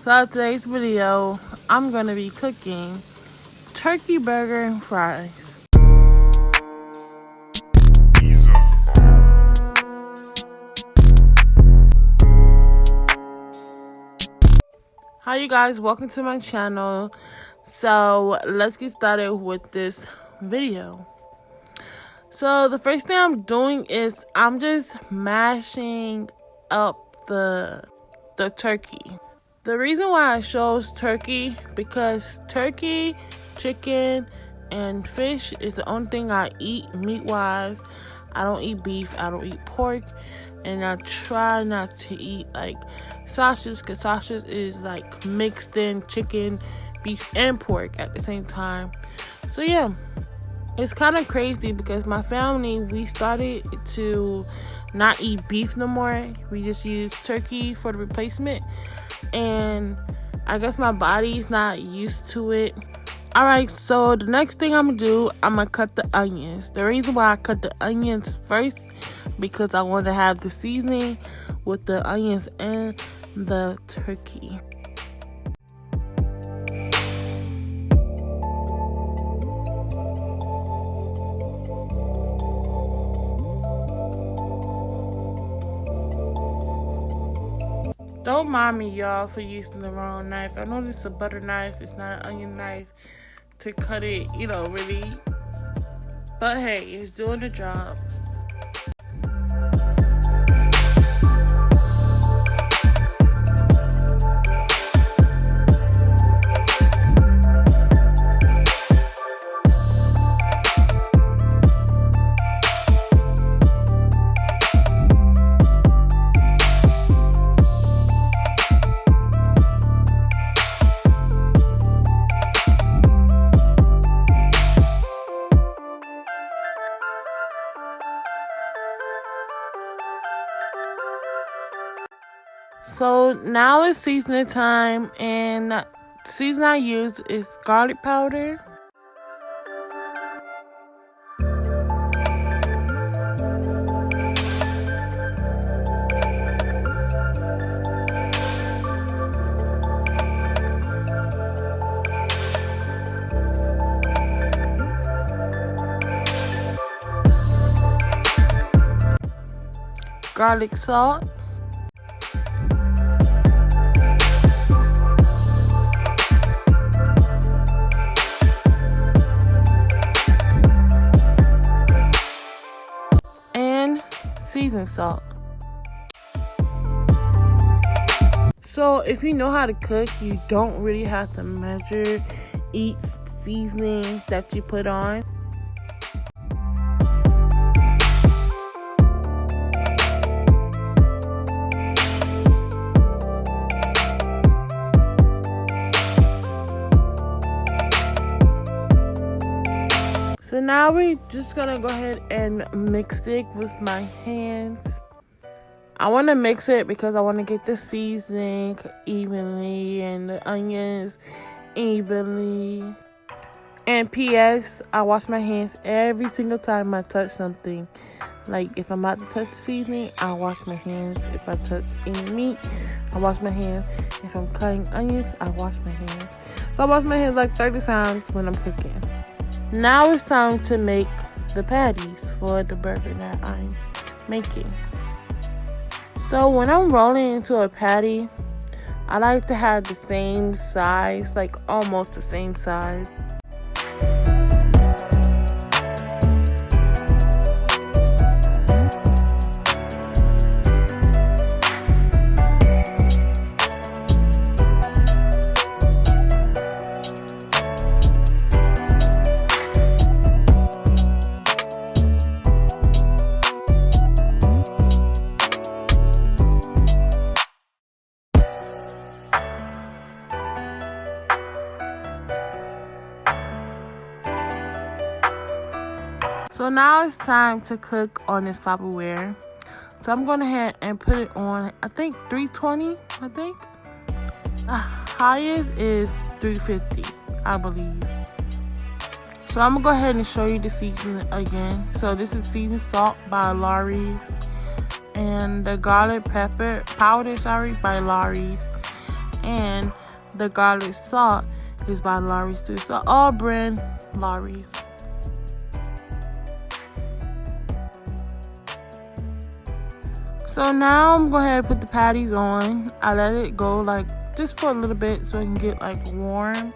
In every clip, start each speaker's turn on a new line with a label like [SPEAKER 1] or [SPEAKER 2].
[SPEAKER 1] So today's video, I'm gonna be cooking turkey burger and fries. Hi you guys, welcome to my channel. So let's get started with this video. So the first thing I'm doing is I'm just mashing up the turkey. The reason why I chose turkey, because turkey, chicken, and fish is the only thing I eat meat-wise. I don't eat beef, I don't eat pork, and I try not to eat like sausage, because sausage is like mixed in chicken, beef, and pork at the same time. So yeah, it's kind of crazy because my family, we started to not eat beef no more. We just use turkey for the replacement, and I guess my body's not used to it. Alright, so the next thing I'm gonna do, I'm gonna cut the onions. The reason why I cut the onions first, because I want to have the seasoning with the onions and the turkey. Don't mind me, y'all, for using the wrong knife. I know this is a butter knife. It's not an onion knife to cut it, really. But hey, it's doing the job. So now it's seasoning time, and the season I use is garlic powder, garlic salt, seasoned salt. So if you know how to cook, you don't really have to measure each seasoning that you put on. So now we're just gonna go ahead and mix it with my hands. I want to mix it because I want to get the seasoning evenly and the onions evenly. And P.S. I wash my hands every single time I touch something. Like if I'm about to touch the seasoning, I wash my hands. If I touch any meat, I wash my hands. If I'm cutting onions, I wash my hands. So I wash my hands like 30 times when I'm cooking. Now it's time to make the patties for the burger that I'm making. So when I'm rolling into a patty, I like to have the same size, like almost the same size. So now it's time to cook on this Tupperware. So I'm going ahead and put it on, I think 320, I think. The highest is 350, I believe. So I'm going to go ahead and show you the seasoning again. So this is seasoned salt by Lawry's. And the garlic pepper powder, by Lawry's. and the garlic salt is by Lawry's too. So all brand Lawry's. So now I'm going to put the patties on. I let it go like just for a little bit so it can get like warm.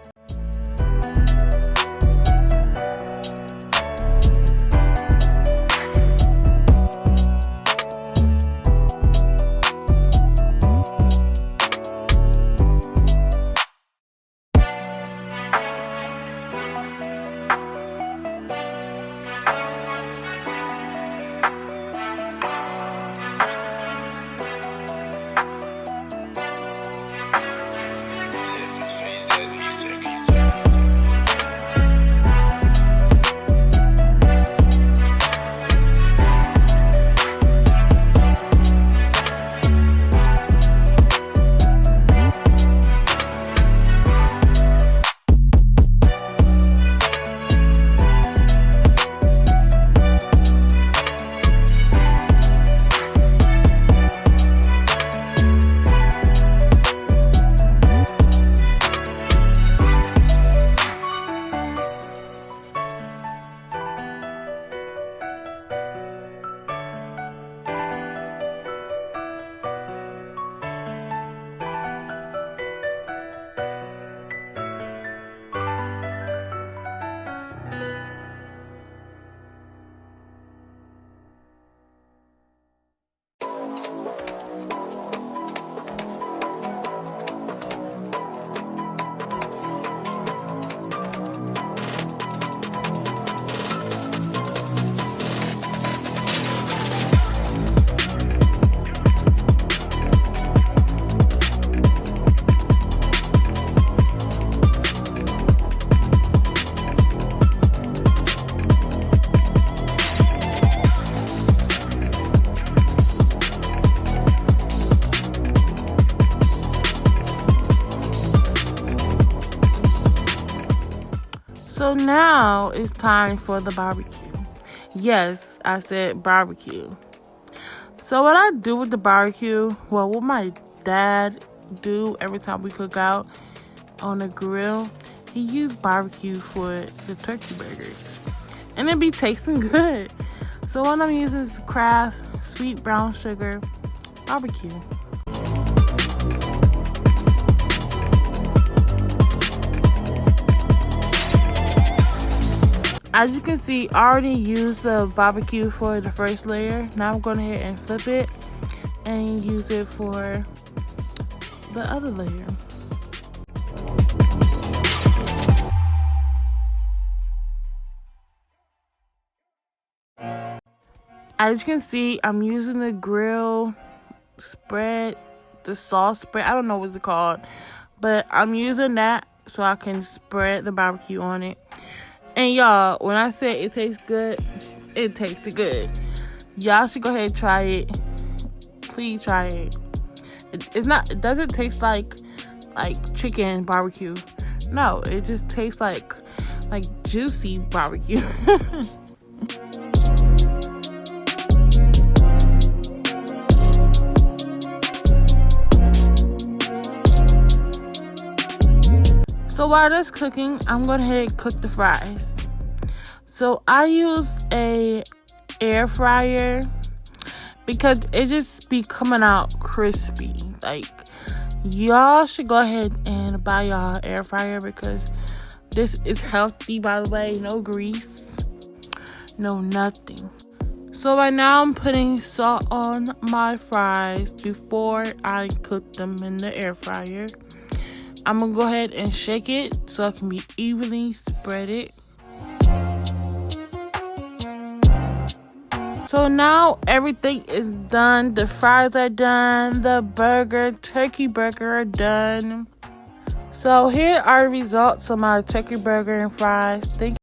[SPEAKER 1] So now it's time for the barbecue. Yes, I said barbecue. So what I do with the barbecue, well, what my dad do every time we cook out on the grill, he used barbecue for the turkey burgers. And it be tasting good. So what I'm using is Kraft sweet brown sugar barbecue. As you can see, I already used the barbecue for the first layer. Now I'm going ahead and flip it and use it for the other layer. As you can see, I'm using the grill spread, the sauce spread. I don't know what's it called, but I'm using that so I can spread the barbecue on it. And y'all, when I say it tastes good, it tastes good. Y'all should go ahead and try it. Please try it. It doesn't taste like chicken barbecue. No, it just tastes like juicy barbecue. So while that's cooking, I'm going to cook the fries. So I use a air fryer because it just be coming out crispy. Like, y'all should go ahead and buy y'all air fryer because this is healthy, by the way. No grease, no nothing. So right now I'm putting salt on my fries before I cook them in the air fryer. I'm going to go ahead and shake it so it can be evenly spreaded. So now everything is done. The fries are done. The turkey burger are done. So here are the results of my turkey burger and fries. Thank